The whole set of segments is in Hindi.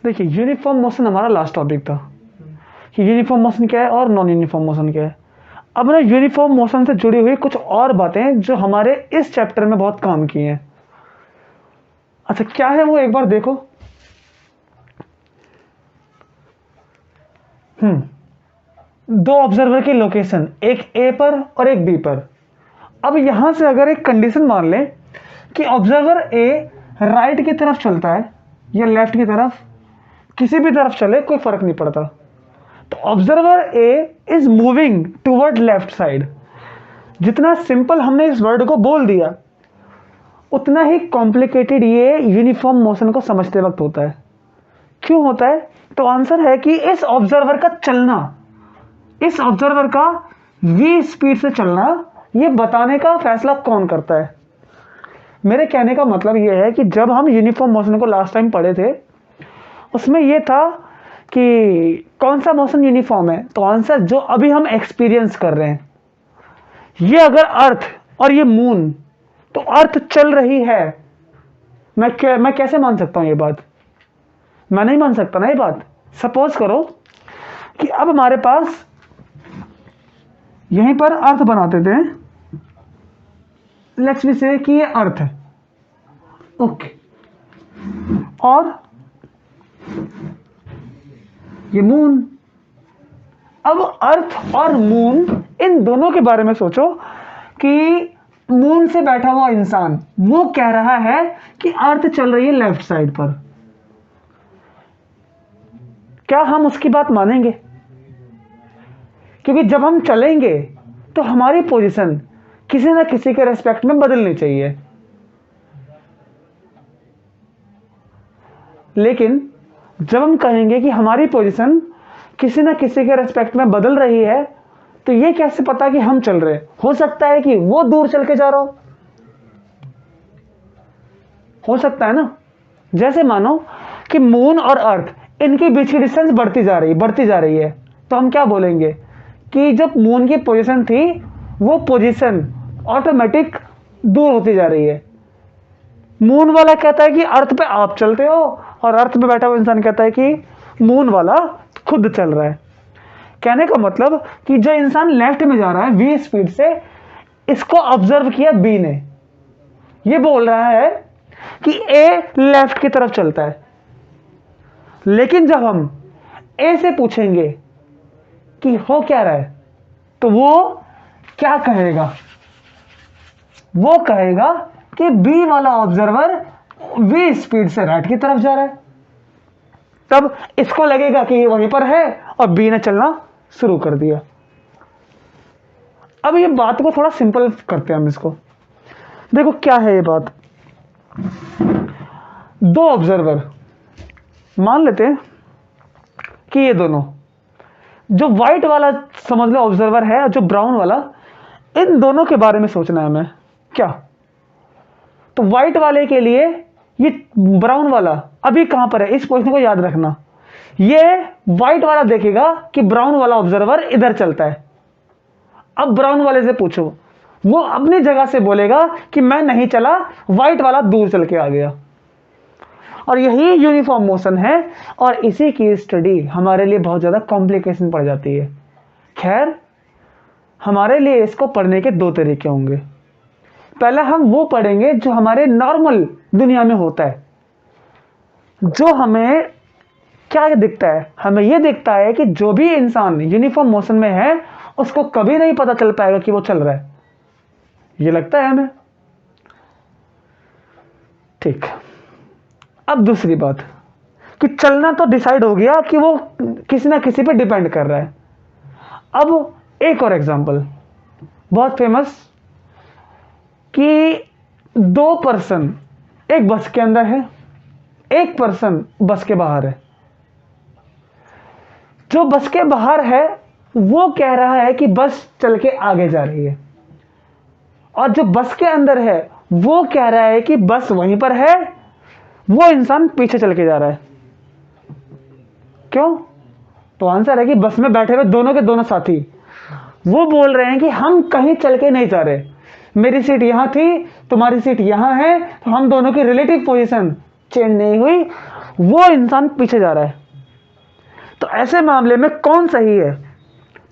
देखिए यूनिफॉर्म मोशन हमारा लास्ट टॉपिक था कि यूनिफॉर्म मोशन क्या है और नॉन यूनिफॉर्म मोशन क्या है। अब ना यूनिफॉर्म मोशन से जुड़ी हुई कुछ और बातें जो हमारे इस चैप्टर में बहुत काम की हैं। अच्छा क्या है वो एक बार देखो। दो ऑब्जर्वर की लोकेशन, एक ए पर और एक बी पर। अब यहां से अगर एक कंडीशन मान लें कि ऑब्जर्वर ए राइट की तरफ चलता है या लेफ्ट की तरफ, किसी भी तरफ चले कोई फर्क नहीं पड़ता, तो observer A is moving toward left side. जितना सिंपल हमने इस वर्ड को बोल दिया उतना ही कॉम्प्लिकेटेड ये यूनिफॉर्म मोशन को समझते वक्त होता है। क्यों होता है? तो आंसर है कि इस ऑब्जर्वर का चलना, इस ऑब्जर्वर का v स्पीड से चलना, ये बताने का फैसला कौन करता है। मेरे कहने का मतलब ये है कि जब हम यूनिफॉर्म मोशन को लास्ट टाइम पढ़े थे उसमें ये था कि कौन सा मोशन यूनिफॉर्म है, तो आंसर जो अभी हम एक्सपीरियंस कर रहे हैं। ये अगर अर्थ और ये मून, तो अर्थ चल रही है, मैं कैसे मान सकता हूं ये बात? मैं नहीं मान सकता ना ये बात। सपोज करो कि अब हमारे पास यहीं पर अर्थ बनाते थे, लेट्स बी से कि ये अर्थ है, ओके, और ये मून। अब अर्थ और मून, इन दोनों के बारे में सोचो कि मून से बैठा हुआ इंसान वो कह रहा है कि अर्थ चल रही है लेफ्ट साइड पर। क्या हम उसकी बात मानेंगे? क्योंकि जब हम चलेंगे तो हमारी पोजीशन किसी ना किसी के रेस्पेक्ट में बदलनी चाहिए। लेकिन जब हम कहेंगे कि हमारी पोजीशन किसी ना किसी के रेस्पेक्ट में बदल रही है, तो ये कैसे पता कि हम चल रहे? हो सकता है कि वो दूर चल के जा रहा हो सकता है ना। जैसे मानो कि मून और अर्थ इनके बीच की डिस्टेंस बढ़ती जा रही है, तो हम क्या बोलेंगे कि जब मून की पोजीशन थी वो पोजीशन ऑटोमेटिक दूर होती जा रही है। मून वाला कहता है कि अर्थ पे आप चलते हो, और अर्थ पे बैठा हुआ इंसान कहता है कि मून वाला खुद चल रहा है। कहने का मतलब कि जो इंसान लेफ्ट में जा रहा है v स्पीड से, इसको ऑब्जर्व किया बी ने, ये बोल रहा है कि ए लेफ्ट की तरफ चलता है। लेकिन जब हम ए से पूछेंगे कि हो क्या रहा है, तो वो क्या कहेगा? वो कहेगा कि बी वाला ऑब्जर्वर v स्पीड से राइट की तरफ जा रहा है। तब इसको लगेगा कि ये वहीं पर है और बी ने चलना शुरू कर दिया। अब ये बात को थोड़ा सिंपल करते हैं हम इसको। देखो क्या है ये बात। दो ऑब्जर्वर मान लेते हैं कि ये दोनों, जो व्हाइट वाला समझ लो ऑब्जर्वर है और जो ब्राउन वाला, इन दोनों के बारे में सोचना है हमें। क्या? तो व्हाइट वाले के लिए ये ब्राउन वाला अभी कहां पर है, इस पोजीशन को याद रखना। ये व्हाइट वाला देखेगा कि ब्राउन वाला ऑब्जर्वर इधर चलता है। अब ब्राउन वाले से पूछो, वो अपनी जगह से बोलेगा कि मैं नहीं चला, व्हाइट वाला दूर चल के आ गया। और यही यूनिफॉर्म मोशन है, और इसी की स्टडी हमारे लिए बहुत ज्यादा कॉम्प्लिकेशन पड़ जाती है। खैर, हमारे लिए इसको पढ़ने के दो तरीके होंगे। पहला हम वो पढ़ेंगे जो हमारे नॉर्मल दुनिया में होता है। जो हमें क्या दिखता है? हमें यह दिखता है कि जो भी इंसान यूनिफॉर्म मोशन में है उसको कभी नहीं पता चल पाएगा कि वो चल रहा है, ये लगता है हमें। ठीक। अब दूसरी बात कि चलना तो डिसाइड हो गया कि वो किसी ना किसी पे डिपेंड कर रहा है। अब एक और एग्जांपल बहुत फेमस, कि दो पर्सन एक बस के अंदर है, एक पर्सन बस के बाहर है। जो बस के बाहर है वो कह रहा है कि बस चल के आगे जा रही है, और जो बस के अंदर है वो कह रहा है कि बस वहीं पर है, वो इंसान पीछे चल के जा रहा है। क्यों? तो आंसर है कि बस में बैठे हुए दोनों के दोनों साथी वो बोल रहे हैं कि हम कहीं चल के नहीं जा रहे, मेरी सीट यहां थी, तुम्हारी सीट यहां है, तो हम दोनों की रिलेटिव पोजीशन चेंज नहीं हुई, वो इंसान पीछे जा रहा है। तो ऐसे मामले में कौन सही है?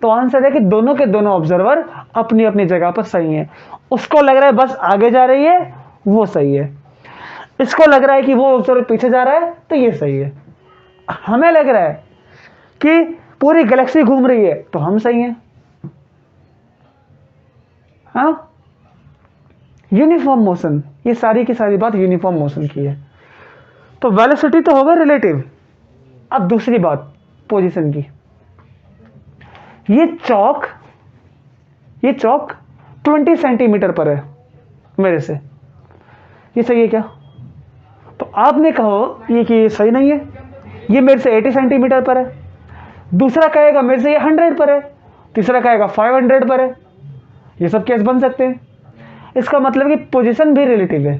तो आंसर है कि दोनों के दोनों ऑब्जर्वर अपनी अपनी जगह पर सही है। उसको लग रहा है बस आगे जा रही है, वो सही है। इसको लग रहा है कि वो ऑब्जर्वर पीछे जा रहा है, तो ये सही है। हमें लग रहा है कि पूरी गैलेक्सी घूम रही है, तो हम सही हैं। हाँ, यूनिफॉर्म मोशन, ये सारी की सारी बात यूनिफॉर्म मोशन की है। तो वेलोसिटी तो होगा रिलेटिव। अब दूसरी बात पोजीशन की। ये चौक 20 सेंटीमीटर पर है मेरे से, ये सही है क्या? तो आपने कहो ये कि ये सही नहीं है, ये मेरे से 80 सेंटीमीटर पर है। दूसरा कहेगा मेरे से ये 100 पर है, तीसरा कहेगा 500 पर है। ये सब केस बन सकते हैं। इसका मतलब कि पोजीशन भी रिलेटिव है।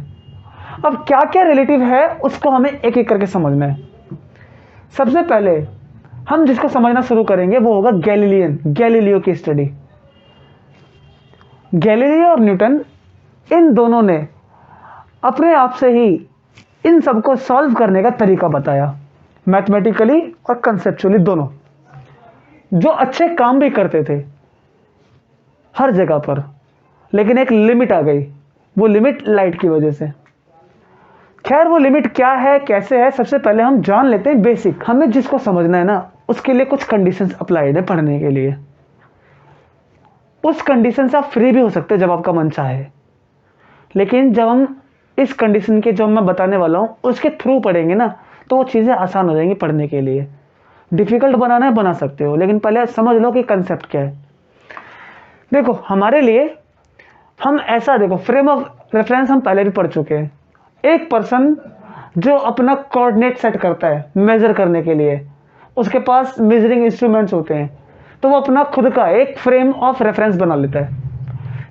अब क्या क्या रिलेटिव है उसको हमें एक एक करके समझना है। सबसे पहले हम जिसको समझना शुरू करेंगे वो होगा गैलीलियो की स्टडी। गैलीलियो और न्यूटन, इन दोनों ने अपने आप से ही इन सबको सॉल्व करने का तरीका बताया, मैथमेटिकली और कंसेप्चुअली दोनों। जो अच्छे काम भी करते थे हर जगह पर, लेकिन एक लिमिट आ गई। वो लिमिट लाइट की वजह से। खैर, वो लिमिट क्या है, कैसे है, सबसे पहले हम जान लेते हैं बेसिक। हमें जिसको समझना है ना, उसके लिए कुछ कंडीशंस अप्लाइड है पढ़ने के लिए। उस कंडीशन से आप फ्री भी हो सकते हैं जब आपका मन चाहे, लेकिन जब हम इस कंडीशन के जो मैं बताने वाला हूं उसके थ्रू पढ़ेंगे ना, तो वो चीजें आसान हो जाएंगी पढ़ने के लिए। डिफिकल्ट बनाना है बना सकते हो, लेकिन पहले समझ लो कि कंसेप्ट क्या है। देखो, हमारे लिए हम ऐसा देखो, फ्रेम ऑफ रेफरेंस हम पहले भी पढ़ चुके हैं। एक पर्सन जो अपना कोऑर्डिनेट सेट करता है मेजर करने के लिए, उसके पास मेजरिंग इंस्ट्रूमेंट्स होते हैं, तो वो अपना खुद का एक फ्रेम ऑफ रेफरेंस बना लेता है।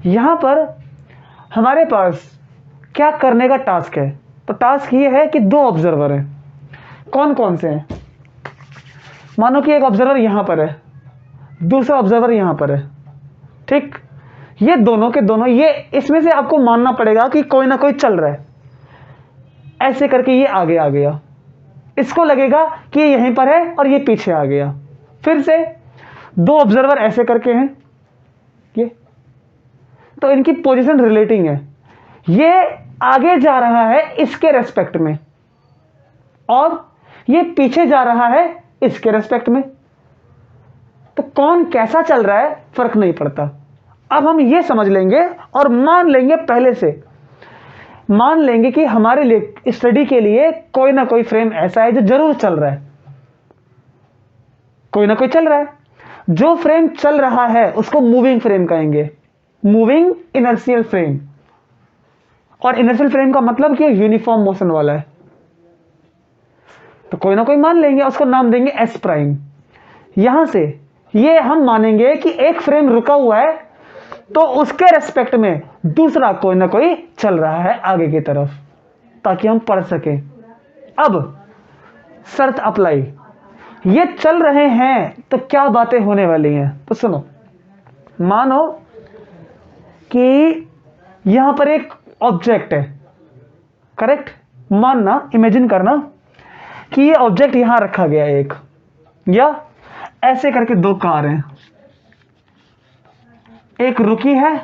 यहां पर हमारे पास क्या करने का टास्क है? तो टास्क ये है कि दो ऑब्जर्वर हैं। कौन कौन से हैं? मानो कि एक ऑब्जर्वर यहां पर है, दूसरा ऑब्जर्वर यहां पर है, ठीक? ये दोनों के दोनों, ये इसमें से आपको मानना पड़ेगा कि कोई ना कोई चल रहा है। ऐसे करके ये आगे आ गया, इसको लगेगा कि ये यहीं पर है और ये पीछे आ गया। फिर से दो ऑब्जर्वर ऐसे करके हैं, ये तो इनकी पोजीशन रिलेटिंग है। ये आगे जा रहा है इसके रेस्पेक्ट में और ये पीछे जा रहा है इसके रेस्पेक्ट में। तो कौन कैसा चल रहा है फर्क नहीं पड़ता। अब हम ये समझ लेंगे और मान लेंगे, पहले से मान लेंगे कि हमारे लिए स्टडी के लिए कोई ना कोई फ्रेम ऐसा है जो जरूर चल रहा है। कोई ना कोई चल रहा है। जो फ्रेम चल रहा है उसको मूविंग फ्रेम कहेंगे, मूविंग इनर्शियल फ्रेम। और इनर्शियल फ्रेम का मतलब कि यूनिफॉर्म मोशन वाला है। तो कोई ना कोई मान लेंगे, उसको नाम देंगे एस प्राइम। यहां से ये हम मानेंगे कि एक फ्रेम रुका हुआ है, तो उसके रेस्पेक्ट में दूसरा कोई ना कोई चल रहा है आगे की तरफ, ताकि हम पढ़ सकें। अब शर्त अप्लाई, ये चल रहे हैं तो क्या बातें होने वाली हैं, तो सुनो। मानो कि यहां पर एक ऑब्जेक्ट है, करेक्ट? मानना, इमेजिन करना कि ये ऑब्जेक्ट यहां रखा गया है एक, या ऐसे करके दो कार हैं, एक रुकी है,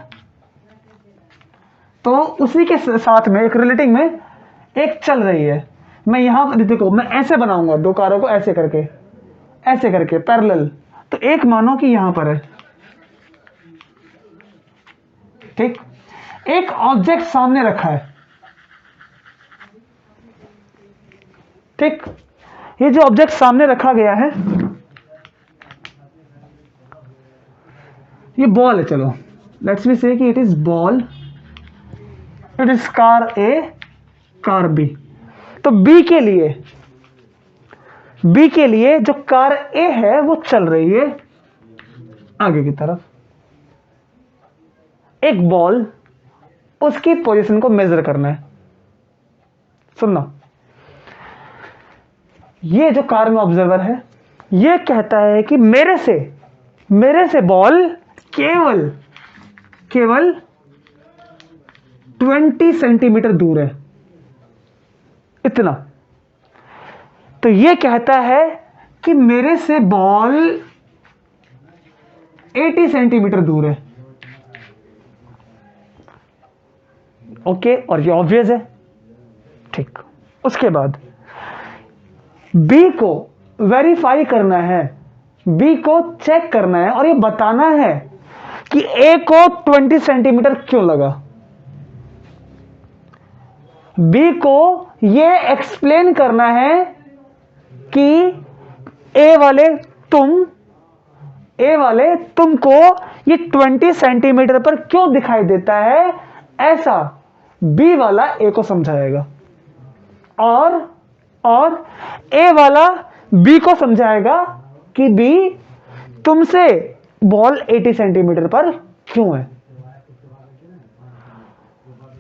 तो उसी के साथ में एक रिलेटिंग में एक चल रही है। मैं यहां देखो, मैं ऐसे बनाऊंगा दो कारों को, ऐसे करके पैरेलल। तो एक मानो कि यहां पर है, ठीक? एक ऑब्जेक्ट सामने रखा है, ठीक? ये जो ऑब्जेक्ट सामने रखा गया है, ये बॉल है। चलो, let's me say that it is ball, it is car A, car B. तो बी के लिए जो कार ए है वो चल रही है आगे की तरफ। एक बॉल, उसकी पोजीशन को मेजर करना है। सुनना, ये जो कार में ऑब्जर्वर है, ये कहता है कि मेरे से बॉल केवल 20 सेंटीमीटर दूर है, इतना। तो ये कहता है कि मेरे से बॉल 80 सेंटीमीटर दूर है। ओके, और ये ऑब्वियस है। ठीक, उसके बाद बी को वेरीफाई करना है, बी को चेक करना है और ये बताना है कि ए को 20 सेंटीमीटर क्यों लगा। बी को ये एक्सप्लेन करना है कि ए वाले तुमको ये 20 सेंटीमीटर पर क्यों दिखाई देता है, ऐसा बी वाला ए को समझाएगा और ए वाला बी को समझाएगा कि बी तुमसे बॉल 80 सेंटीमीटर पर क्यों है।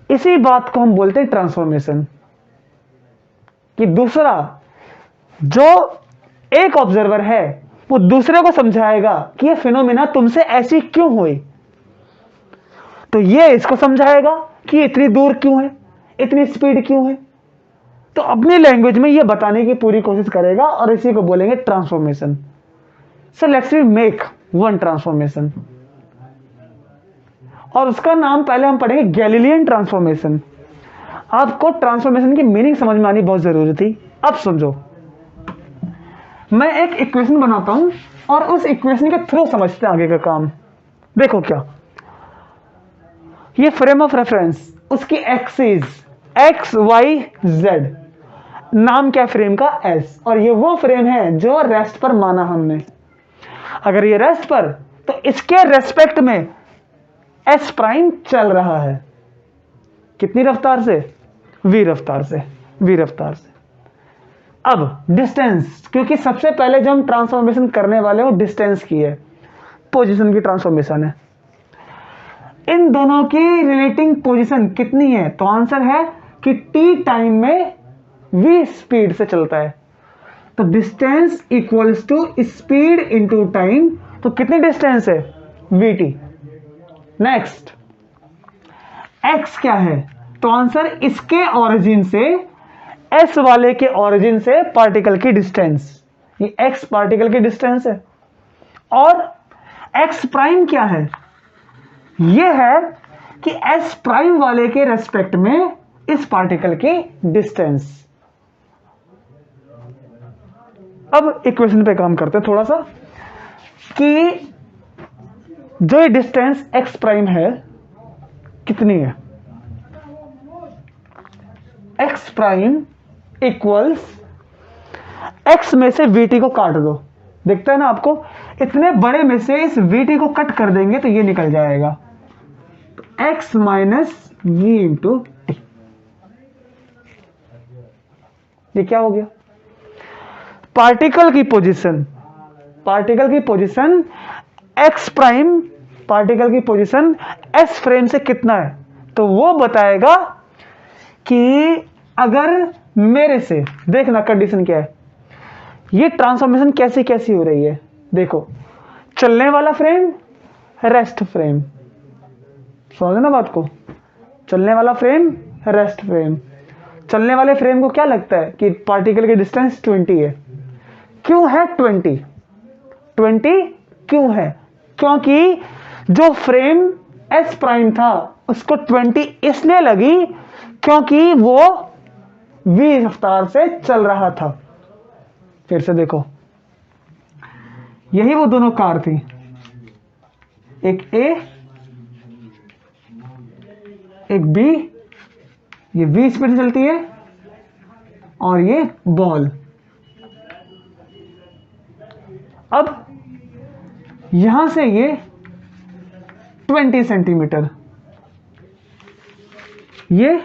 इसी बात को हम बोलते हैं ट्रांसफॉर्मेशन, कि दूसरा जो एक ऑब्जर्वर है वो दूसरे को समझाएगा कि ये फिनोमिना तुमसे ऐसी क्यों हुई। तो ये इसको समझाएगा कि इतनी दूर क्यों है, इतनी स्पीड क्यों है। तो अपनी लैंग्वेज में ये बताने की पूरी कोशिश करेगा और इसी को बोलेंगे transformation. So let's make one transformation, और उसका नाम पहले हम पढ़ेंगे गैलीलियन ट्रांसफॉर्मेशन। आपको ट्रांसफॉर्मेशन की मीनिंग समझ में आनी बहुत जरूरी थी। अब समझो, मैं एक इक्वेशन बनाता हूं और उस इक्वेशन के थ्रू समझते हैं आगे का काम। देखो क्या, ये फ्रेम ऑफ रेफरेंस, उसकी एक्सिस एक्स वाई जेड, नाम क्या फ्रेम का, एस, और ये वो फ्रेम है जो रेस्ट पर माना हमने। अगर ये रेस्ट पर, तो इसके रेस्पेक्ट में एस प्राइम चल रहा है। कितनी रफ्तार से, वी रफ्तार से, वी रफ्तार से। अब डिस्टेंस, क्योंकि सबसे पहले जो हम ट्रांसफॉर्मेशन करने वाले हैं वो डिस्टेंस की है, पोजीशन की ट्रांसफॉर्मेशन है। इन दोनों की रिलेटिंग पोजीशन कितनी है, तो आंसर है कि टी टाइम में v स्पीड से चलता है। तो distance equals to speed into time. तो कितनी डिस्टेंस है, vt। नेक्स्ट x क्या है, तो आंसर इसके ओरिजिन से, s वाले के ओरिजिन से पार्टिकल की डिस्टेंस, ये x पार्टिकल की डिस्टेंस है। और x प्राइम क्या है, ये है कि s प्राइम वाले के रेस्पेक्ट में इस पार्टिकल की डिस्टेंस। अब इक्वेशन पे काम करते हैं थोड़ा सा, कि जो ये डिस्टेंस x प्राइम है कितनी है। x प्राइम इक्वल्स x में से vt को काट दो, दिखता है ना आपको, इतने बड़े में से इस vt को कट कर देंगे तो ये निकल जाएगा, तो x minus V into T. ये क्या हो गया, पार्टिकल की पोजीशन x प्राइम, पार्टिकल की पोजीशन s फ्रेम से कितना है, तो वो बताएगा कि अगर मेरे से, देखना कंडीशन क्या है, ये ट्रांसफॉर्मेशन कैसी कैसी हो रही है। देखो, चलने वाला फ्रेम, रेस्ट फ्रेम, समझ ना बात को, चलने वाला फ्रेम, रेस्ट फ्रेम। चलने वाले फ्रेम को क्या लगता है कि पार्टिकल की डिस्टेंस 20 है। क्यों है 20 क्यों है, क्योंकि जो फ्रेम s प्राइम था उसको 20 इसलिए लगी क्योंकि वो v रफ्तार से चल रहा था। फिर से देखो, यही वो दोनों कार थी, एक A एक B, ये v स्पीड से चलती है और ये बॉल। अब यहां से ये 20 सेंटीमीटर, ये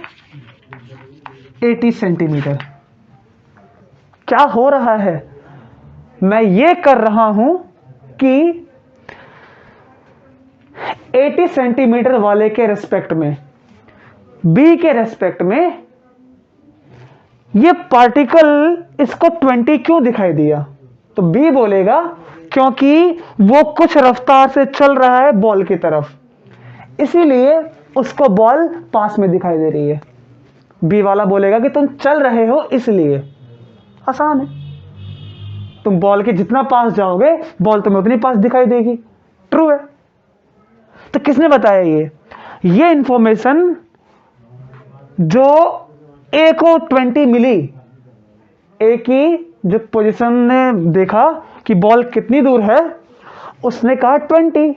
80 सेंटीमीटर। क्या हो रहा है, मैं ये कर रहा हूं कि 80 सेंटीमीटर वाले के रेस्पेक्ट में, बी के रेस्पेक्ट में, ये पार्टिकल इसको 20 क्यों दिखाई दिया, तो बी बोलेगा क्योंकि वो कुछ रफ्तार से चल रहा है बॉल की तरफ, इसीलिए उसको बॉल पास में दिखाई दे रही है। बी वाला बोलेगा कि तुम चल रहे हो इसलिए। आसान है। तुम बॉल के जितना पास जाओगे बॉल तुम्हें उतनी पास दिखाई देगी। ट्रू है। तो किसने बताया ये इंफॉर्मेशन जो ए को 20 मिली, ए की जो पोजीशन ने देखा कि बॉल कितनी दूर है, उसने कहा 20।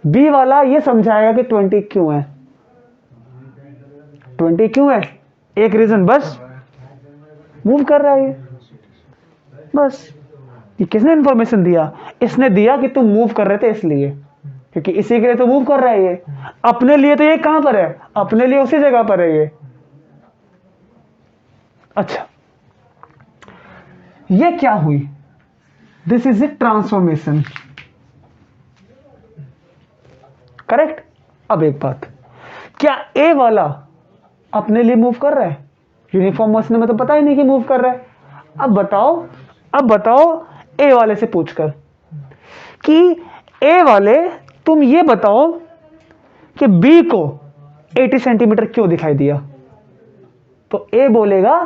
बी वाला ये समझाएगा कि 20 क्यों है, 20 क्यों है, एक रीजन बस, मूव कर रहा है ये, बस। ये किसने इंफॉर्मेशन दिया? इसने दिया कि तुम मूव कर रहे थे इसलिए, क्योंकि इसी के लिए तो मूव कर रहा है ये। अपने लिए तो ये कहां पर है? अपने लिए उसी जगह पर है ये। अच्छा, ये क्या हुई? This is a transformation, correct. अब एक बात, क्या ए वाला अपने लिए मूव कर रहा है? यूनिफॉर्म मोशन में तो पता ही नहीं कि मूव कर रहा है। अब बताओ ए वाले से पूछकर कि ए वाले तुम ये बताओ कि बी को 80 सेंटीमीटर क्यों दिखाई दिया? तो ए बोलेगा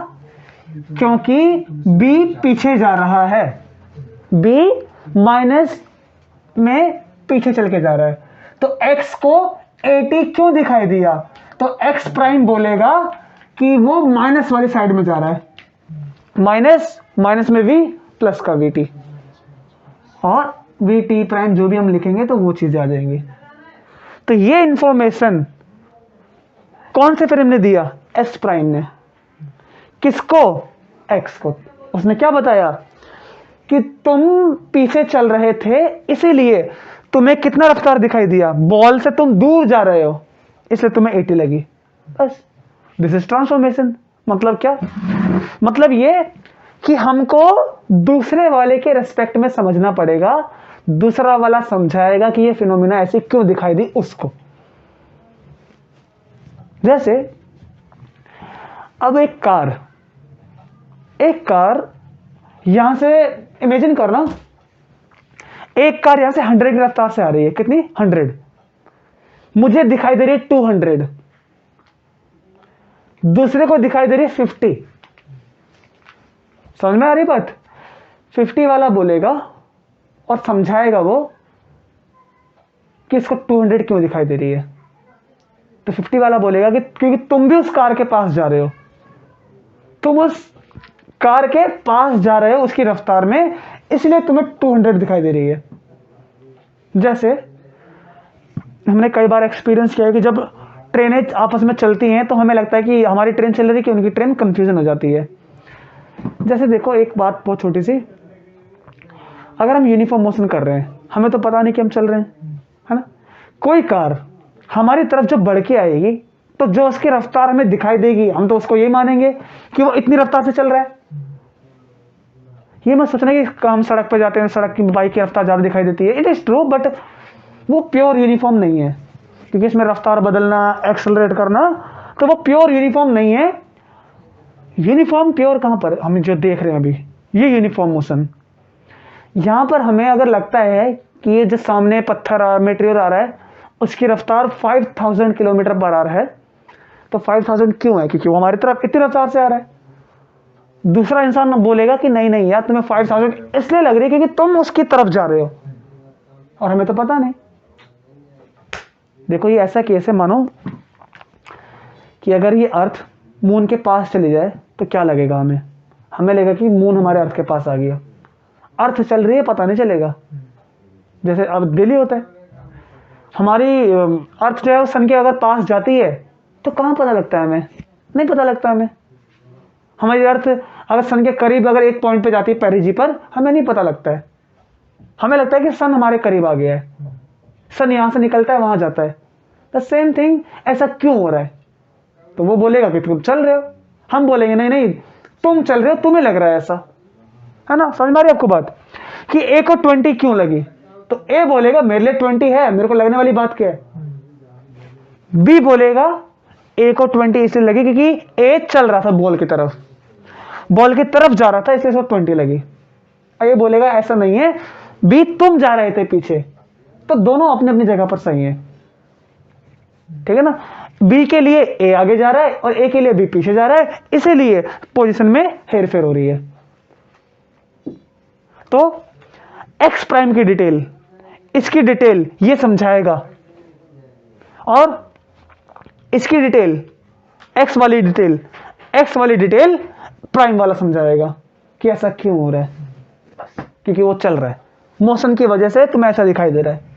क्योंकि बी पीछे जा रहा है, बी माइनस में पीछे चल के जा रहा है। तो एक्स को 80 क्यों दिखाई दिया? तो एक्स प्राइम बोलेगा कि वो माइनस वाली साइड में जा रहा है, माइनस में वी प्लस का वी टी, और वी टी प्राइम जो भी हम लिखेंगे तो वो चीजें आ जाएंगी। तो ये इंफॉर्मेशन कौन से फ्रेम ने दिया? एस प्राइम ने। किसको? एक्स को। उसने क्या बताया कि तुम पीछे चल रहे थे इसीलिए तुम्हें कितना रफ्तार दिखाई दिया, बॉल से तुम दूर जा रहे हो इसलिए तुम्हें 80 लगी, बस। This is transformation. मतलब क्या? मतलब ये कि हमको दूसरे वाले के रेस्पेक्ट में समझना पड़ेगा, दूसरा वाला समझाएगा कि ये फिनोमिना ऐसे क्यों दिखाई दी उसको। जैसे अब एक कार यहां से इमेजिन करना, एक कार यहां से 100 की रफ्तार से आ रही है। कितनी? 100। मुझे दिखाई दे रही है 200, दूसरे को दिखाई दे रही है 50। समझ में आ रही बात? 50 वाला बोलेगा और समझाएगा वो कि इसको 200 क्यों दिखाई दे रही है। तो 50 वाला बोलेगा कि क्योंकि तुम भी उस कार के पास जा रहे हो, तुम उस कार के पास जा रहे हो उसकी रफ्तार में, इसलिए तुम्हें 200 दिखाई दे रही है। जैसे हमने कई बार एक्सपीरियंस किया है कि जब ट्रेनें आपस में चलती हैं तो हमें लगता है कि हमारी ट्रेन चल रही है कि उनकी ट्रेन कंफ्यूजन हो जाती है। जैसे देखो, एक बात बहुत छोटी सी, अगर हम यूनिफॉर्म मोशन कर रहे हैं, हमें तो पता नहीं कि हम चल रहे हैं, है ना। कोई कार हमारी तरफ जब बढ़ के आएगी तो जो उसकी रफ्तार हमें दिखाई देगी, हम तो उसको ये मानेंगे कि वो इतनी रफ्तार से चल रहा है। ये मत सोचना कि हम सड़क पर जाते हैं, सड़क की बाइक की रफ्तार ज्यादा दिखाई देती है। इट इज ट्रू, बट वो प्योर यूनिफॉर्म नहीं है, क्योंकि इसमें रफ्तार बदलना, एक्सेलरेट करना, तो वो प्योर यूनिफॉर्म नहीं है। यूनिफॉर्म प्योर कहां पर हम जो देख रहे हैं अभी, ये यूनिफॉर्म मोशन। यहां पर हमें अगर लगता है कि ये जो सामने पत्थर मटेरियल आ रहा है उसकी रफ्तार 5000 किलोमीटर पर आ रहा है, तो 5000 क्यों है? क्योंकि वो हमारी तरफ इतनी रफ्तार से आ रहा है। दूसरा इंसान बोलेगा कि नहीं नहीं यार, तुम्हें 5000 इसलिए लग रही है क्योंकि तुम उसकी तरफ जा रहे हो और हमें तो पता नहीं। देखो, ये ऐसा केस है, मानो कि अगर ये अर्थ मून के पास चली जाए तो क्या लगेगा हमें लगेगा कि मून हमारे अर्थ के पास आ गया। अर्थ चल रही है, पता नहीं चलेगा। जैसे अब डेली होता है, हमारी अर्थ जो है सन के अगर पास जाती है तो कहां पता लगता है? हमें नहीं पता लगता। हमारी अर्थ अगर सन के करीब अगर एक पॉइंट पे जाती है पेरिजी पर, हमें नहीं पता लगता है। हमें लगता है कि सन हमारे करीब आ गया है, सन यहां से निकलता है वहां जाता है। द सेम थिंग, ऐसा क्यों हो रहा है? तो वो बोलेगा कि तुम चल रहे हो, हम बोलेंगे नहीं नहीं तुम चल रहे हो, तुम्हें लग रहा है ऐसा, है ना। समझ में आ रही आपको बात कि ए को 20 क्यों लगी? तो ए बोलेगा मेरे लिए 20 है, मेरे को लगने वाली बात क्या है। बी बोलेगा ए को 20 इसलिए लगी क्योंकि ए चल रहा था बॉल की तरफ जा रहा था, इसलिए इसको 20 लगी। ये बोलेगा ऐसा नहीं है, बी तुम जा रहे थे पीछे, तो दोनों अपनी अपनी जगह पर सही है, ठीक है ना। बी के लिए ए आगे जा रहा है और ए के लिए बी पीछे जा रहा है, इसीलिए पोजीशन में हेरफेर हो रही है। तो एक्स प्राइम की डिटेल, इसकी डिटेल ये समझाएगा, और इसकी डिटेल एक्स वाली डिटेल, एक्स वाली डिटेल प्राइम वाला समझाएगा कि ऐसा क्यों हो रहा है, बस क्योंकि वो चल रहा है मोशन की वजह से, तुम्हें ऐसा दिखाई दे रहा है।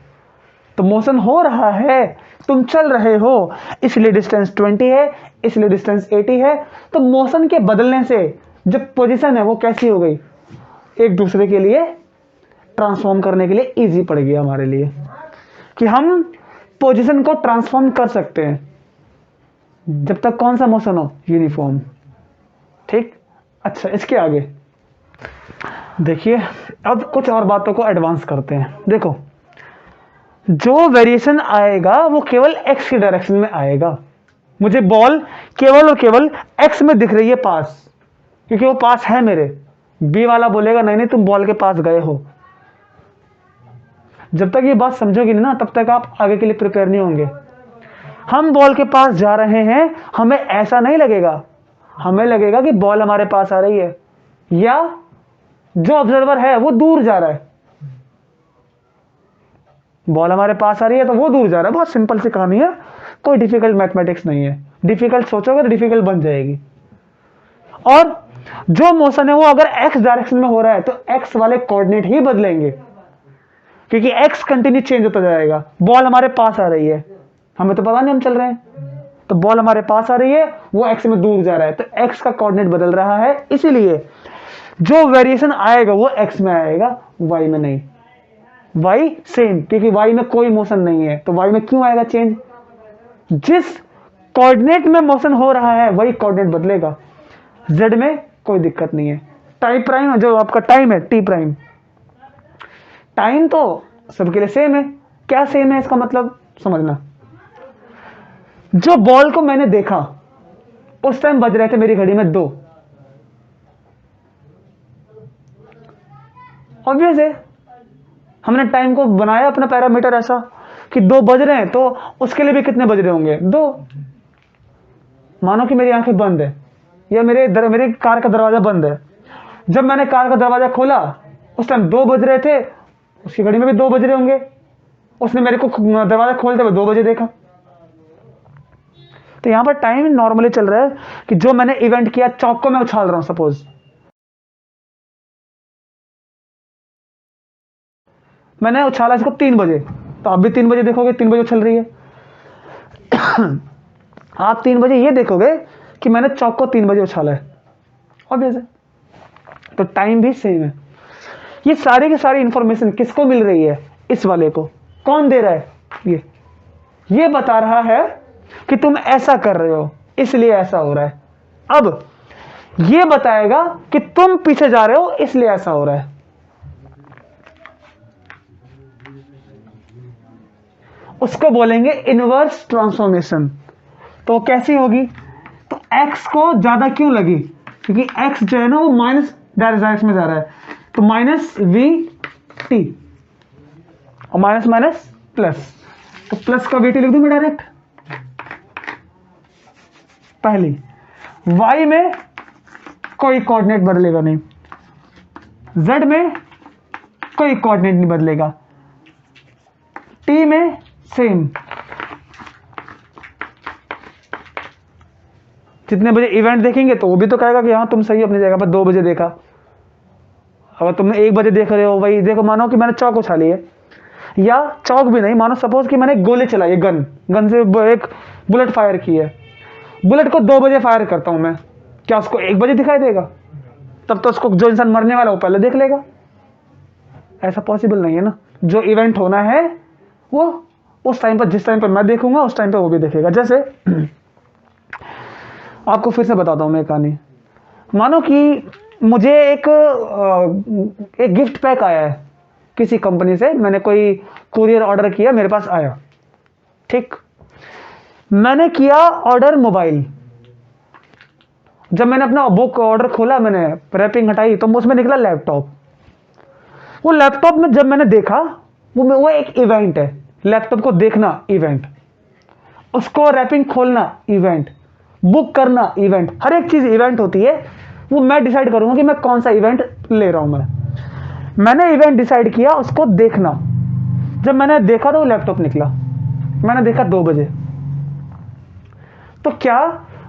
तो मोशन हो रहा है, तुम चल रहे हो, इसलिए डिस्टेंस 20 है, इसलिए डिस्टेंस 80 है। तो मोशन के बदलने से जो पोजीशन है वो कैसी हो गई, एक दूसरे के लिए ट्रांसफॉर्म करने के लिए इजी पड़ गया हमारे लिए, कि हम पोजीशन को ट्रांसफॉर्म कर सकते हैं जब तक कौन सा मोशन हो, यूनिफॉर्म। ठीक, अच्छा इसके आगे देखिए, अब कुछ और बातों को एडवांस करते हैं। देखो, जो वेरिएशन आएगा वो केवल एक्स की डायरेक्शन में आएगा। मुझे बॉल केवल और केवल एक्स में दिख रही है पास, क्योंकि वो पास है मेरे। बी वाला बोलेगा नहीं नहीं तुम बॉल के पास गए हो। जब तक ये बात समझोगी नहीं ना, तब तक आप आगे के लिए प्रिपेयर नहीं होंगे। हम बॉल के पास जा रहे हैं, हमें ऐसा नहीं लगेगा, हमें लगेगा कि बॉल हमारे पास आ रही है, या जो ऑब्जर्वर है वो दूर जा रहा है। बॉल हमारे पास आ रही है तो वो दूर जा रहा है। बहुत सिंपल सी कहानी है, कोई डिफिकल्ट मैथमेटिक्स नहीं है। डिफिकल्ट सोचोगे तो डिफिकल्ट बन जाएगी। और जो मोशन है वो अगर एक्स डायरेक्शन में हो रहा है तो एक्स वाले कोऑर्डिनेट ही बदलेंगे, क्योंकि एक्स कंटिन्यू चेंज होता जाएगा। बॉल हमारे पास आ रही है, हमें तो पता नहीं हम चल रहे हैं, तो बॉल हमारे पास आ रही है, वो एक्स में दूर जा रहा है, तो एक्स का कोऑर्डिनेट बदल रहा है। इसीलिए जो वेरिएशन आएगा वो एक्स में आएगा, वाई में नहीं। वाई सेम, क्योंकि वाई में कोई मोशन नहीं है, तो वाई में क्यों आएगा चेंज? जिस कोऑर्डिनेट में मोशन हो रहा है वही कोऑर्डिनेट बदलेगा। जेड में कोई दिक्कत नहीं है। टाइम प्राइम, जो आपका टाइम है टी प्राइम, टाइम तो सबके लिए सेम है। क्या सेम है इसका मतलब समझना। जो बॉल को मैंने देखा उस टाइम बज रहे थे मेरी घड़ी में 2। ऑब्वियस है, हमने टाइम को बनाया अपना पैरामीटर ऐसा कि 2 बज रहे हैं, तो उसके लिए भी कितने बज रहे होंगे? 2। मानो कि मेरी आंखें बंद है, या मेरे कार का दरवाजा बंद है। जब मैंने कार का दरवाजा खोला उस टाइम 2 बज रहे थे, उसकी घड़ी में भी 2 बज रहे होंगे। उसने मेरे को दरवाजा खोलते हुए 2 बजे देखा। तो यहां पर टाइम नॉर्मली चल रहा है कि जो मैंने इवेंट किया, चौक को मैं उछाल रहा हूं, सपोज मैंने उछाला इसको 3 बजे, तो आप भी 3 बजे देखोगे 3 बजे उछल रही है। आप 3 बजे ये देखोगे कि मैंने चौक को 3 बजे उछाला है, ऑब्वियस है। तो टाइम भी सेम है। ये सारी की सारी इंफॉर्मेशन किसको मिल रही है? इस वाले को। कौन दे रहा है? ये बता रहा है कि तुम ऐसा कर रहे हो इसलिए ऐसा हो रहा है। अब ये बताएगा कि तुम पीछे जा रहे हो इसलिए ऐसा हो रहा है। उसको बोलेंगे इनवर्स ट्रांसफॉर्मेशन। तो कैसी होगी? तो x को ज्यादा क्यों लगी? क्योंकि x जो है ना वो माइनस डायरेक्शन में जा रहा है, तो माइनस वी टी, और माइनस माइनस प्लस, तो प्लस का वी टी लिख दूं मैं डायरेक्ट। पहली y में कोई कोऑर्डिनेट बदलेगा नहीं, z में कोई कोऑर्डिनेट नहीं बदलेगा, t में सेम। जितने बजे इवेंट देखेंगे तो वो भी तो कहेगा कि हाँ तुम सही अपनी जगह पर 2 बजे देखा। अगर तुमने 1 बजे देख रहे हो, वही देखो, मानो कि मैंने चौक उछाली है, या चौक भी नहीं, मानो सपोज कि मैंने गोली चलाई है, गन से एक बुलेट फायर की है। बुलेट को 2 बजे फायर करता हूं मैं, क्या उसको 1 बजे दिखाई देगा? तब तो उसको जो इंसान मरने वाला वो पहले देख लेगा। ऐसा पॉसिबल नहीं है ना। जो इवेंट होना है वो उस टाइम पर, जिस टाइम पर मैं देखूंगा उस टाइम पर वो भी देखेगा। जैसे आपको फिर से बताता हूं मैं कहानी। मानो कि मुझे एक गिफ्ट पैक आया है किसी कंपनी से, मैंने कोई कुरियर ऑर्डर किया, मेरे पास आया, ठीक। मैंने किया ऑर्डर मोबाइल। जब मैंने अपना बुक ऑर्डर खोला, मैंने रैपिंग हटाई, तो उसमें निकला लैपटॉप। वो लैपटॉप में जब मैंने देखा, वो एक इवेंट है। लैपटॉप को देखना इवेंट, उसको रैपिंग खोलना इवेंट, बुक करना इवेंट, हर एक चीज इवेंट होती है। वो मैं डिसाइड करूंगा कि मैं कौन सा इवेंट ले रहा हूं। मैं मैंने इवेंट डिसाइड किया उसको देखना। जब मैंने देखा तो वो लैपटॉप निकला, मैंने देखा 2 बजे। तो क्या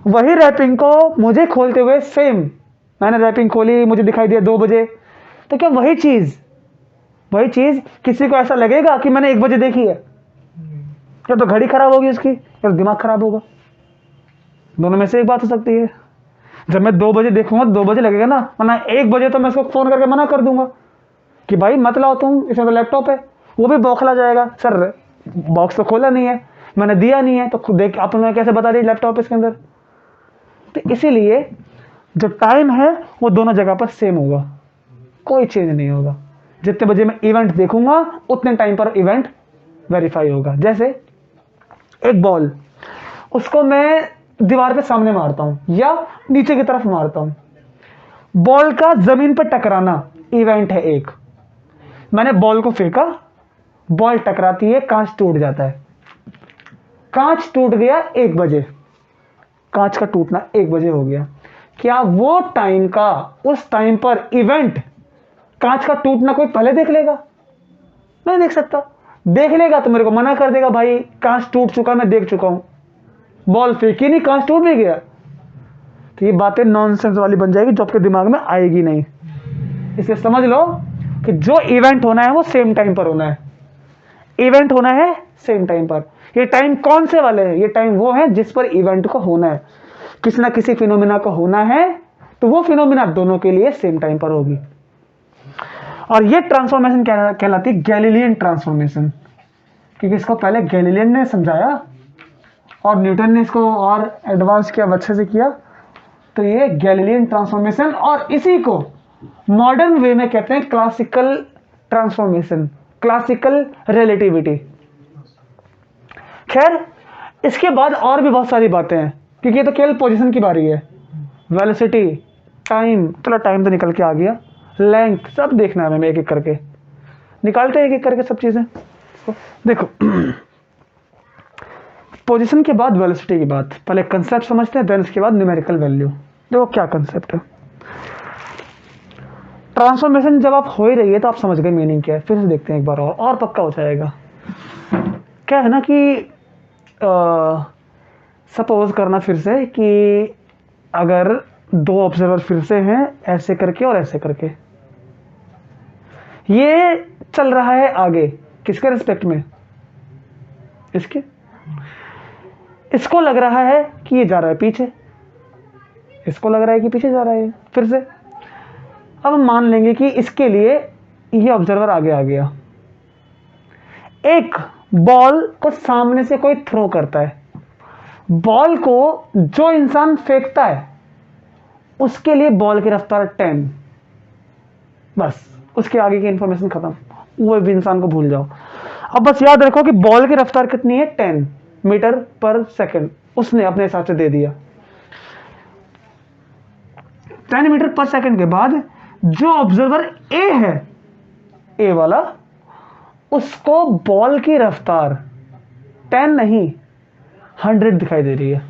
वही रैपिंग को मुझे खोलते हुए सेम, मैंने रैपिंग खोली, मुझे दिखाई दिया 2 बजे, तो क्या वही चीज किसी को ऐसा लगेगा कि मैंने 1 बजे देखी है? या तो घड़ी खराब होगी उसकी, या दिमाग खराब होगा। दोनों में से एक बात हो सकती है। जब मैं 2 बजे देखूंगा 2 बजे लगेगा ना, वरना 1 बजे तो मैं उसको फोन करके मना कर दूंगा कि भाई मत लाओ तुम, इसमें तो लैपटॉप है। वो भी बौखला जाएगा, सर बॉक्स तो खोला नहीं है, मैंने दिया नहीं है, तो देख आपने कैसे बता दी लैपटॉप इसके अंदर। तो इसीलिए जो टाइम है वो दोनों जगह पर सेम होगा, कोई चेंज नहीं होगा। जितने बजे मैं इवेंट देखूंगा उतने टाइम पर इवेंट वेरीफाई होगा। जैसे एक बॉल, उसको मैं दीवार पे सामने मारता हूं या नीचे की तरफ मारता हूं, बॉल का जमीन पर टकराना इवेंट है एक। मैंने बॉल को फेंका, बॉल टकराती है, कांच टूट जाता है, कांच टूट गया 1 बजे, कांच का टूटना 1 बजे हो गया। क्या वो टाइम का, उस टाइम पर इवेंट कांच का टूटना कोई पहले देख लेगा? नहीं देख सकता। देख लेगा तो मेरे को मना कर देगा, भाई कांच टूट चुका, मैं देख चुका हूं, बॉल फेंकी नहीं, कांच टूट भी गया। तो ये बातें नॉनसेंस वाली बन जाएगी जो आपके दिमाग में आएगी नहीं। इसलिए समझ लो कि जो इवेंट होना है वो सेम टाइम पर होना है, इवेंट होना है सेम टाइम पर। ये टाइम कौन से वाले हैं? ये टाइम वो है जिस पर इवेंट को होना है, किसी ना किसी फिनोमिना को होना है, तो वो फिनोमिना दोनों के लिए सेम टाइम पर होगी। और ये ट्रांसफॉर्मेशन कहलाती है गैलीलियन ट्रांसफॉर्मेशन, क्योंकि इसको पहले गैलीलियन ने समझाया और न्यूटन ने इसको और एडवांस किया, अच्छे से किया। तो ये गैलीलियन ट्रांसफॉर्मेशन, और इसी को मॉडर्न वे में कहते हैं क्लासिकल ट्रांसफॉर्मेशन, क्लासिकल रिलेटिविटी। खैर इसके बाद और भी बहुत सारी बातें हैं, क्योंकि ये तो केवल पोजीशन की बारी है। वेलोसिटी, टाइम, चलो टाइम तो निकल के आ गया, लेंथ, सब देखना है हमें एक एक करके, निकालते हैं एक एक करके सब चीजें। देखो पोजीशन के बाद वेलोसिटी की बात, पहले कंसेप्ट समझते हैं, देन इसके बाद न्यूमेरिकल वैल्यू। देखो क्या कंसेप्ट है। ट्रांसफॉर्मेशन जब आप हो ही रही है तो आप समझ गए मीनिंग क्या है। फिर से देखते हैं एक बार और पक्का हो जाएगा। क्या है ना कि सपोज करना फिर से कि अगर 2 ऑब्जर्वर फिर से हैं, ऐसे करके और ऐसे करके, ये चल रहा है आगे, किसके रिस्पेक्ट में? इसके। इसको लग रहा है कि ये जा रहा है पीछे, इसको लग रहा है कि पीछे जा रहा है फिर से। अब हम मान लेंगे कि इसके लिए ये ऑब्जर्वर आगे आ गया। एक बॉल को सामने से कोई थ्रो करता है, बॉल को जो इंसान फेंकता है उसके लिए बॉल की रफ्तार 10, बस उसके आगे की इंफॉर्मेशन खत्म, वो भी इंसान को भूल जाओ। अब बस याद रखो कि बॉल की रफ्तार कितनी है? 10 मीटर पर सेकंड, उसने अपने हिसाब से दे दिया। 10 मीटर पर सेकंड के बाद जो ऑब्जर्वर ए है, ए वाला, उसको बॉल की रफ्तार 10 नहीं 100 दिखाई दे रही है।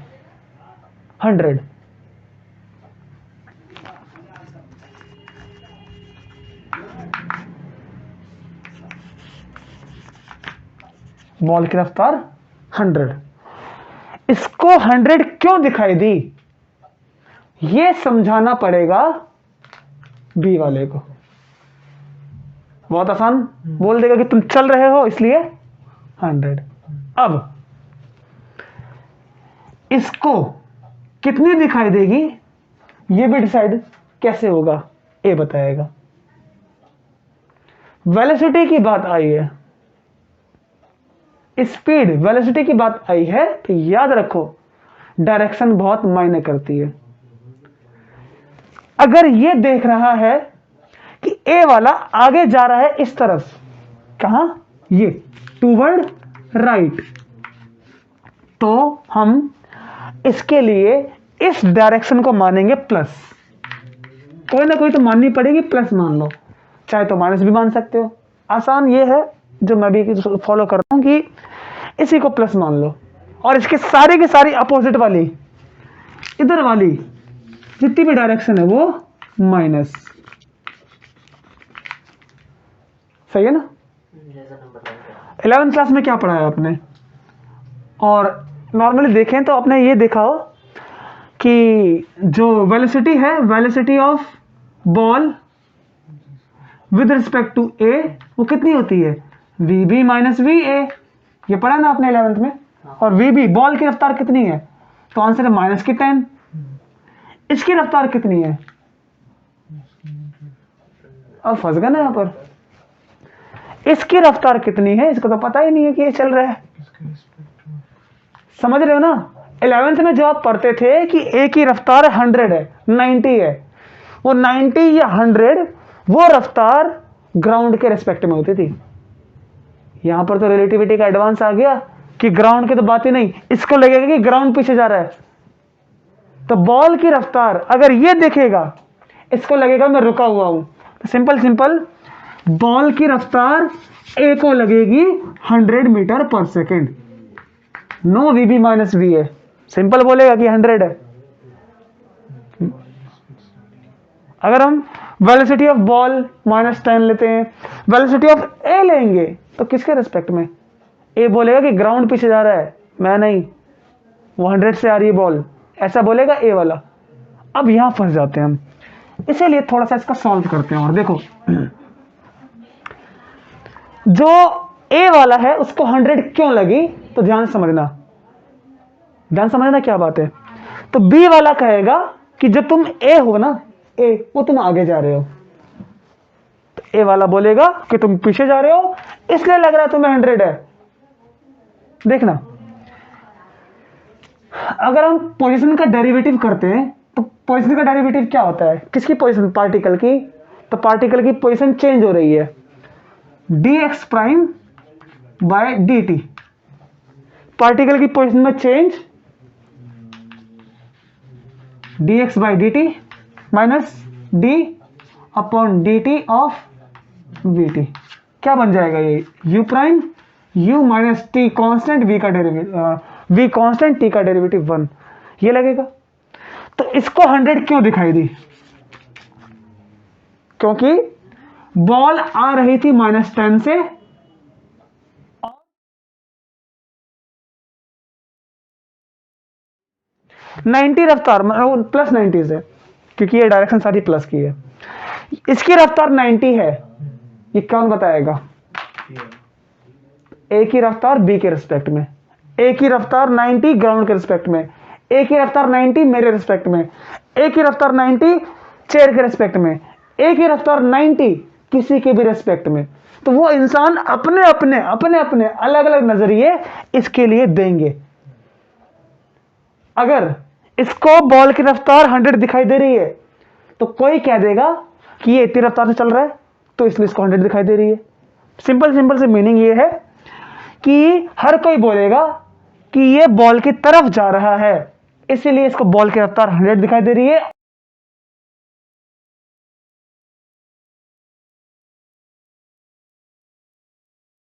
100 बॉल की रफ्तार 100। इसको 100 क्यों दिखाई दी, ये समझाना पड़ेगा बी वाले को। बहुत आसान बोल देगा कि तुम चल रहे हो इसलिए 100। अब इसको कितनी दिखाई देगी ये भी डिसाइड कैसे होगा, ए बताएगा। वेलोसिटी की बात आई है, स्पीड वेलोसिटी की बात आई है, तो याद रखो डायरेक्शन बहुत मायने करती है। अगर ये देख रहा है कि ए वाला आगे जा रहा है इस तरफ, कहां? ये टूवर्ड राइट, तो हम इसके लिए इस डायरेक्शन को मानेंगे प्लस। कोई ना कोई तो माननी पड़ेगी, प्लस मान लो, चाहे तो माइनस भी मान सकते हो। आसान ये है जो मैं भी फॉलो करता हूं कि इसी को प्लस मान लो, और इसके सारे के सारी अपोजिट वाली, इधर वाली जितनी भी डायरेक्शन है वो माइनस। सही है ना? 11th क्लास में क्या पढ़ा है आपने? और नॉर्मली देखें तो आपने ये देखा हो कि जो वेलोसिटी है, velocity of ball with respect to A, वो कितनी होती है? V B minus V A. ये पढ़ा ना आपने 11th में। और वी बी, बॉल की रफ्तार कितनी है? तो आंसर है माइनस की 10। इसकी रफ्तार कितनी है? अब फंस गए ना यहाँ पर। इसकी रफ्तार कितनी है इसको तो पता ही नहीं है कि ये चल रहा है। समझ रहे हो ना? 11th में जो आप पढ़ते थे कि ए की रफ्तार 100 है, 90 है, वो 90 या 100 वो रफ्तार ग्राउंड के रेस्पेक्ट में होती थी। यहां पर तो रिलेटिविटी का एडवांस आ गया कि ग्राउंड की तो बात ही नहीं, इसको लगेगा कि ग्राउंड पीछे जा रहा है। तो बॉल की रफ्तार अगर ये देखेगा, इसको लगेगा मैं रुका हुआ हूं। तो सिंपल बॉल की रफ्तार ए को लगेगी 100 मीटर पर second. No V B minus V A, simple बोलेगा कि 100 है। अगर हम वेलोसिटी ऑफ बॉल -10 लेते हैं, वेलोसिटी ऑफ ए लेंगे तो किसके रिस्पेक्ट में? ए बोलेगा कि ग्राउंड पीछे जा रहा है, मैं नहीं, वो 100 से आ रही है बॉल, ऐसा बोलेगा ए वाला। अब यहां फंस जाते हैं हम, इसीलिए थोड़ा सा इसका सॉल्व करते हैं। और देखो जो ए वाला है उसको 100 क्यों लगी, तो ध्यान समझना क्या बात है। तो बी वाला कहेगा कि जब तुम ए हो ना, ए वो तुम आगे जा रहे हो, तो ए वाला बोलेगा कि तुम पीछे जा रहे हो, इसलिए लग रहा है तुम्हें 100 है। देखना, अगर हम पोजीशन का डेरिवेटिव करते हैं तो पोजीशन का डेरिवेटिव क्या होता है? किसकी पोजीशन? पार्टिकल की। तो पार्टिकल की पोजीशन चेंज हो रही है, dx prime by dt। Particle की पोजीशन में change dx by dt minus d upon dt of vt। क्या बन जाएगा ये? u prime u minus t constant, v का डेरिवेटिव v कांस्टेंट, t का डेरिवेटिव 1, ये लगेगा। तो इसको 100 क्यों दिखाई दी? क्योंकि बॉल आ रही थी -10 से, +90 रफ्तार प्लस 90 से, क्योंकि ये डायरेक्शन सारी प्लस की है। इसकी रफ्तार 90 है, ये कौन बताएगा? ए की रफ्तार बी के रिस्पेक्ट में, ए की रफ्तार 90 ग्राउंड के रिस्पेक्ट में, ए की रफ्तार 90 मेरे रिस्पेक्ट में, ए की रफ्तार 90 चेयर के रिस्पेक्ट में, ए की रफ्तार 90 किसी के भी रिस्पेक्ट में। तो वो इंसान अपने अपने अलग अलग नजरिए इसके लिए देंगे। अगर इसको बॉल की रफ्तार 100 दिखाई दे रही है तो कोई कह देगा कि ये इतनी रफ्तार से चल रहा है, तो इसलिए इसको 100 दिखाई दे रही है। सिंपल से मीनिंग ये है कि हर कोई बोलेगा कि ये बॉल की तरफ जा रहा है, इसीलिए इसको बॉल की रफ्तार 100 दिखाई दे रही है।